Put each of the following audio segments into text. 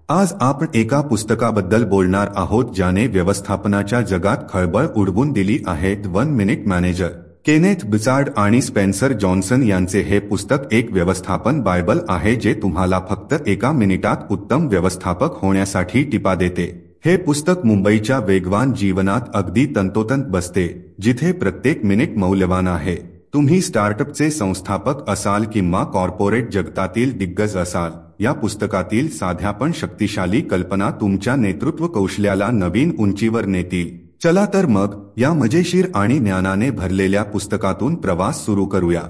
आज आपण एका पुस्तकाबद्दल बोलणार आहोत ज्याने व्यवस्थापनाच्या जगात खळबळ उडवून दिली आहे. 1 मिनिट मॅनेजर. केनेथ बिचार्ड आणि स्पेन्सर जॉन्सन यांचे हे पुस्तक एक व्यवस्थापन बायबल आहे जे तुम्हाला फक्त एका मिनिटात उत्तम व्यवस्थापक होण्यासाठी टिपा देते. हे पुस्तक मुंबईच्या वेगवान जीवनात अगदी तंतोतंत बसते, जिथे प्रत्येक मिनिट मौल्यवान आहे. तुम्ही स्टार्टअपचे संस्थापक असाल किंवा कॉर्पोरेट जगतातील दिग्गज असाल, या पुस्तकातील साध्या पण शक्तिशाली कल्पना तुमच्या नेतृत्व कौशल्याला नवीन उंचीवर नेतील. चला तर मग या मजेशीर आणि ज्ञानाने भरलेल्या पुस्तकातून प्रवास सुरू करूया.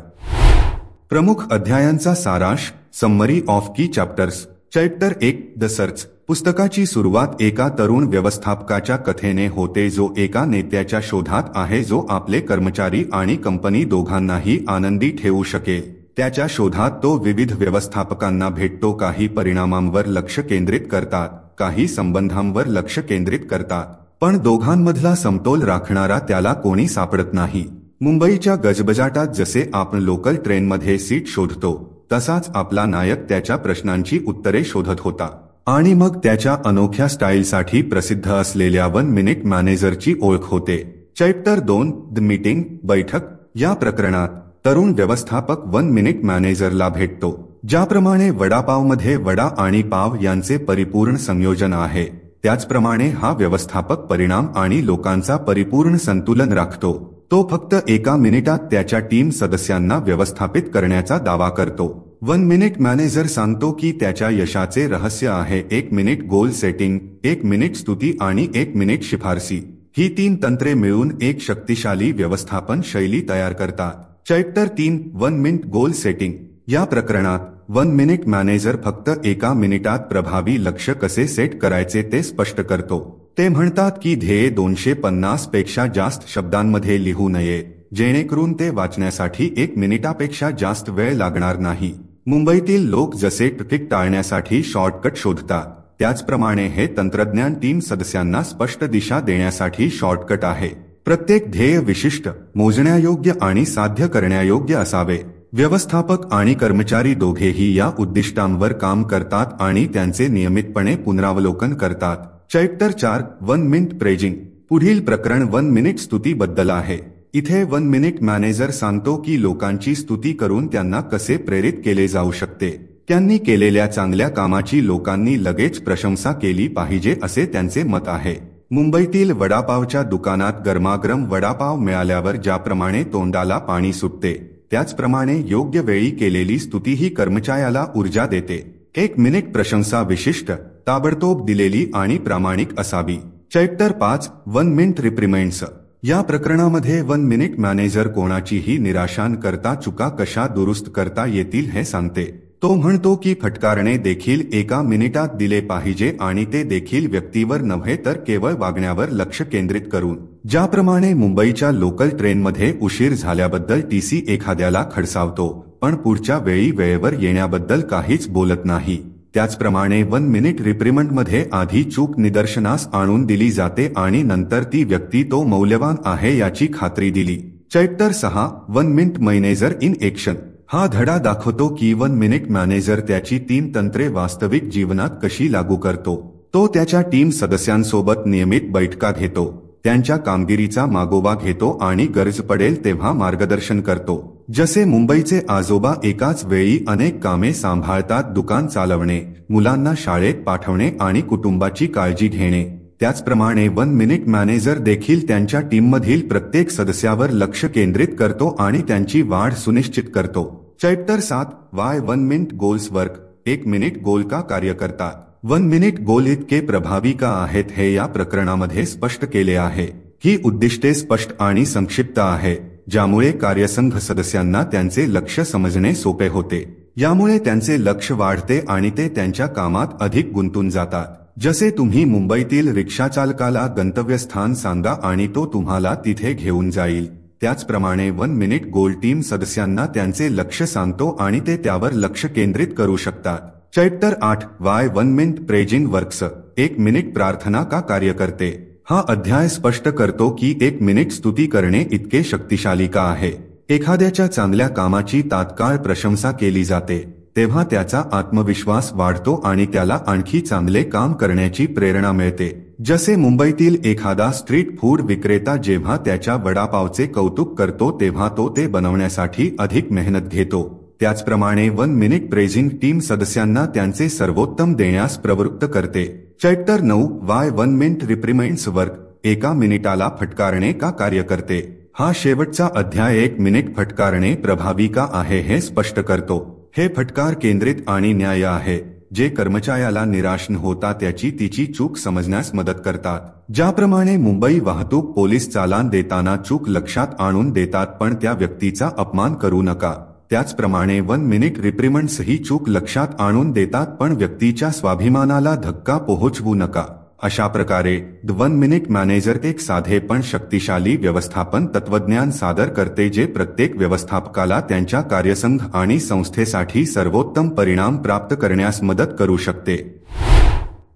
प्रमुख अध्यायांचा सारांश. समरी ऑफ की चॅप्टर्स. Chapter 1 the search. पुस्तकाची सुरुवात एका तरुण व्यवस्थापकाच्या कथेने होते जो एका नेत्याच्या शोधात आहे जो आपले कर्मचारी आणि कंपनी दोघांनाही आनंदी ठेवू शकेल. त्याच्या शोधात तो विविध व्यवस्थापकांना भेटतो. काही परिणामांवर लक्ष केंद्रित करतात, काही संबंधांवर लक्ष केंद्रित करतात, पण दोघांमधला समतोल राखणारा त्याला कोणी सापडत नाही. मुंबईच्या गजबजाटात जसे आपण लोकल ट्रेनमध्ये सीट शोधतो, तसाच आपला नायक त्याच्या प्रश्नांची उत्तरे शोधत होता. आणि मग त्याच्या अनोख्या स्टाईलसाठी प्रसिद्ध असलेल्या 1 मिनिट मॅनेजरची ओळख होते. Chapter 2 the meeting. बैठक. या प्रकरणात तरुण व्यवस्थापक 1 मिनिट मॅनेजरला भेटतो. ज्याप्रमाणे वडापावमध्ये वडा आणि पाव यांचे परिपूर्ण संयोजन आहे, त्याचप्रमाणे हा व्यवस्थापक परिणाम आणि लोकांचा परिपूर्ण संतुलन राखतो. तो फक्त एका मिनिटात त्याच्या टीम सदस्यांना व्यवस्थापित करण्याचा दावा करतो. 1 मिनिट मॅनेजर सांगतो की त्याच्या यशाचे रहस्य आहे 1 मिनिट गोल सेटिंग, 1 मिनिट स्तुती आणि 1 मिनिट शिफारसी. ही 3 तंत्रे मिळून एक शक्तिशाली व्यवस्थापन शैली तयार करतात. Chapter 3 1 minute goal setting. या प्रकरणात 1 मिनिट मॅनेजर फक्त एका मिनिटात प्रभावी लक्ष्य कसे सेट करायचे ते स्पष्ट करतो. ते म्हणतात की ध्येय 250 पेक्षा जास्त शब्दांमध्ये लिहू नये, जेणेकरून ते वाचण्यासाठी 1 मिनिटापेक्षा जास्त वेळ लागणार नाही. मुंबईतील लोक जसे ट्रॅफिक टाळण्यासाठी शॉर्टकट शोधतात, त्याचप्रमाणे हे तंत्रज्ञान टीम सदस्यांना स्पष्ट दिशा देण्यासाठी शॉर्टकट आहे. प्रत्येक ध्येय विशिष्ट, मोजण्यायोग्य आणि साध्य करण्यायोग्य असावे. व्यवस्थापक आणि कर्मचारी दोघेही या उद्दिष्टांवर काम करतात आणि त्यांचे नियमितपणे पुनरावलोकन करतात. Chapter 4 1 minute praising. पुढील प्रकरण 1 मिनिट स्तुतीबद्दल आहे. इथे 1 मिनिट मॅनेजर सांगतो की लोकांची स्तुती करून त्यांना कसे प्रेरित केले जाऊ शकते. त्यांनी केलेल्या चांगल्या कामाची लोकांनी लगेच प्रशंसा केली पाहिजे असे त्यांचे मत आहे. मुंबईतील वडापावच्या दुकानात गरमागरम वडापाव मिळाल्यावर ज्याप्रमाणे तोंडाला पाणी सुटते, त्याचप्रमाणे योग्य वेळी केलेली स्तुती ही कर्मचाऱ्याला ऊर्जा देते. 1 मिनिट प्रशंसा विशिष्ट, ताबडतोब दिलेली आणि प्रामाणिक असावी. Chapter 5 1 minute reprimands. या प्रकरणामध्ये 1 मिनिट मॅनेजर कोणाचीही निराशा न करता चुका कशा दुरुस्त करता येतील हे सांगते. तो म्हणतो की फटकारणे देखील एका मिनिटात दिले पाहिजे आणि ते देखील व्यक्तीवर नव्हे तर केवळ वागण्यावर लक्ष केंद्रित करून. ज्याप्रमाणे मुंबईच्या लोकल ट्रेनमध्ये उशीर झाल्याबद्दल टीसी एखाद्याला खडसावतो, पण पुढच्या वेळी वेळेवर येण्याबद्दल काहीच बोलत नाही, त्याचप्रमाणे 1 मिनिट रिप्रिमंडमध्ये आधी चूक निदर्शनास आणून दिली जाते आणि नंतर ती व्यक्ती तो मौल्यवान आहे याची खात्री दिली. Chapter 6 1 minute manager in action. हा धडा दाखवतो की 1 मिनिट मॅनेजर त्याची 3 तंत्रे वास्तविक जीवनात कशी लागू करतो. तो त्याच्या टीम सदस्यांसोबत नियमित बैठका घेतो, त्यांच्या कामगिरीचा मागोवा घेतो आणि गरज पडेल तेव्हा मार्गदर्शन करतो. जसे मुंबईचे आजोबा एकाच वेळी अनेक कामे सांभाळतात, दुकान चालवणे, मुलांना शाळेत पाठवणे आणि कुटुंबाची काळजी घेणे, त्याचप्रमाणे 1 मिनिट मॅनेजर देखील त्यांच्या टीममधील प्रत्येक सदस्यावर लक्ष केंद्रित करतो आणि त्यांची वाढ सुनिश्चित करतो. Chapter 7 why 1 minute goals work. 1 minute goal का कार्य करतात. 1 मिनिट गोल इतके प्रभावी का आहेत हे या प्रकरणामध्ये स्पष्ट केले आहे. ही उद्दिष्टे स्पष्ट आणि संक्षिप्त आहे, ज्यामुळे कार्यसंघ सदस्यांना त्यांचे लक्ष्य समजणे सोपे होते. यामुळे त्यांचे लक्ष वाढते आणि ते त्यांच्या कामात अधिक गुंतून जातात. जसे तुम्ही मुंबईतील रिक्षाचालकाला गंतव्यस्थान सांगा आणि तो तुम्हाला तिथे घेऊन जाईल, त्याचप्रमाणे 1 मिनिट गोल टीम सदस्यांना त्यांचे लक्ष्य सांगतो आणि ते त्यावर लक्ष केंद्रित करू शकतात. Chapter 8 Y 1 minute praising works. 1 minute प्रार्थना का कार्य करते. हा अध्याय स्पष्ट करतो की 1 मिनिट स्तुती करणे इतके शक्तिशाली का आहे. एखाद्याच्या चांगल्या कामाची तात्काळ प्रशंसा केली जाते, तेव्हा त्याचा आत्मविश्वास वाढतो आणि त्याला आणखी चांगले काम करण्याची प्रेरणा मिळते। जसे मुंबईतील एखादा स्ट्रीट फूड विक्रेता जेव्हा त्याच्या वडापावचे कौतुक करतो तेव्हा तो ते बनवण्यासाठी अधिक मेहनत घेतो। त्याचप्रमाणे 1 मिनिट प्रेझिंग टीम सदस्यांना त्यांचे सर्वोत्तम देण्यास प्रवृत्त करते। चॅप्टर 9 वाय 1 मिनिट रिप्रिमेंड्स वर्क, एका मिनिटाला फटकारणे का कार्य करते। हा शेवटचा अध्याय 1 मिनिट फटकारणे प्रभावी का आहे हे स्पष्ट करतो। हे फटकार केंद्रित आणि न्याय्य आहे, जे कर्मचाऱ्याला निराश न होता तिची चूक समजण्यास मदत करतात। ज्याप्रमाणे मुंबई वाहतूक पोलीस चालान देताना चूक लक्षात आणून देतात पण त्या व्यक्तीचा अपमान करू नका, त्याचप्रमाणे 1 मिनिट रिप्रिमंड्स ही चूक लक्षात आणून देतात पण व्यक्तीच्या स्वाभिमानाला धक्का पोहोचवू नका। अशा प्रकारे 1 मिनिट मॅनेजर एक साधे पण शक्तिशाली व्यवस्थापन तत्वज्ञान सादर करते जे प्रत्येक व्यवस्थापकाला त्यांच्या कार्यसंघ आणि संस्थेसाठी सर्वोत्तम परिणाम प्राप्त करण्यास मदत करू शकते।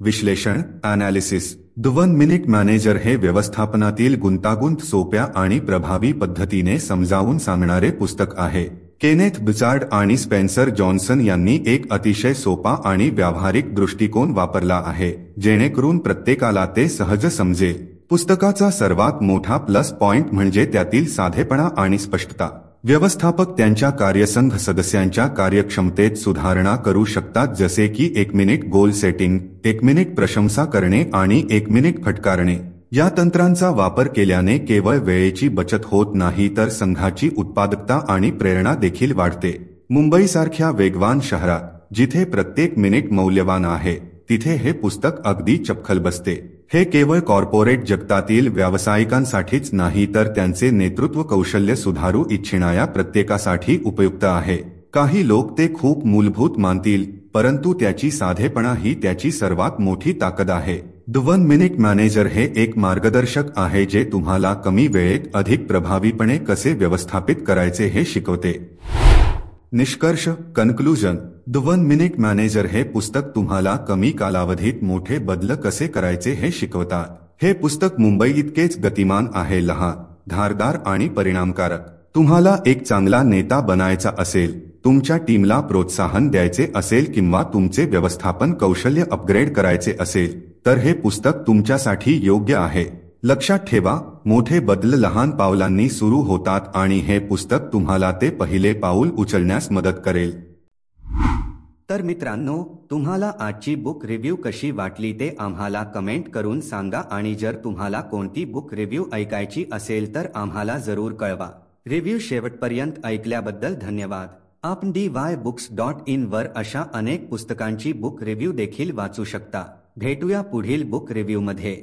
विश्लेषण ॲनालिसिस 1 मिनिट मॅनेजर हे व्यवस्थापनातील गुंतागुंत सोप्या आणि प्रभावी पद्धतीने समजावून सांगणारे पुस्तक आहे। केनेथ बुचार्ड आणि स्पेन्सर जॉन्सन यांनी एक अतिशय सोपा आणि व्यावहारिक दृष्टिकोन वापरला आहे, जेणेकरून प्रत्येकाला ते सहज समजेल। पुस्तकाचा सर्वात मोठा प्लस पॉइंट म्हणजे त्यातील साधेपणा आणि स्पष्टता। व्यवस्थापक त्यांच्या कार्यसंघ सदस्यांच्या कार्यक्षमतेत सुधारणा करू शकतात, जसे की 1 मिनिट गोल सेटिंग, 1 मिनिट प्रशंसा करणे आणि 1 मिनिट फटकारणे। या तंत्रांचा वापर केल्याने केवळ वेळेची बचत होत नाही तर संघाची उत्पादकता आणि प्रेरणा देखील वाढते। मुंबईसारख्या वेगवान शहरात जिथे प्रत्येक मिनिट मौल्यवान आहे, तिथे हे पुस्तक अगदी चपखल बसते। हे केवळ कॉर्पोरेट जगतातील व्यावसायिकांसाठीच नाही तर त्यांचे नेतृत्व कौशल्य सुधारू इच्छिणाऱ्या प्रत्येकासाठी उपयुक्त आहे। काही लोक ते खूप मूलभूत मानतील, परंतु त्याची साधेपणा ही त्याची सर्वात मोठी ताकद आहे। 1 मिनिट मॅनेजर हे एक मार्गदर्शक आहे जे तुम्हाला कमी वेळेत अधिक प्रभावीपणे कसे व्यवस्थापित करायचे हे शिकवते। निष्कर्ष कन्क्लूजन 1 मिनिट मॅनेजर हे पुस्तक तुम्हाला कमी कालावधीत मोठे बदल कसे करायचे हे शिकवतात। हे पुस्तक मुंबई इतकेच गतिमान आहे, लहान, धारदार आणि परिणामकारक। तुम्हाला एक चांगला नेता बनायचा असेल, तुमच्या टीमला प्रोत्साहन द्यायचे असेल किंवा तुमचे व्यवस्थापन कौशल्य अपग्रेड करायचे असेल तर हे पुस्तक तुमच्यासाठी योग्य आहे। लक्षात ठेवा, मोठे बदल लहान पावलांनी सुरू होतात आणि हे पुस्तक तुम्हाला ते पहिले पाऊल उचलण्यास मदत करेल। तर मित्रांनो, तुम्हाला आजची बुक रिव्ह्यू कशी वाटली ते आम्हाला कमेंट करून सांगा आणि जर तुम्हाला कोणती बुक रिव्ह्यू ऐकायची असेल तर आम्हाला जरूर कळवा। रिव्ह्यू शेवटपर्यंत ऐकल्याबद्दल धन्यवाद। आपण dybooks.in वर अशा अनेक पुस्तकांची बुक रिव्ह्यू देखील वाचू शकता। भेटूया पुढील बुक रिव्ह्यू मध्ये।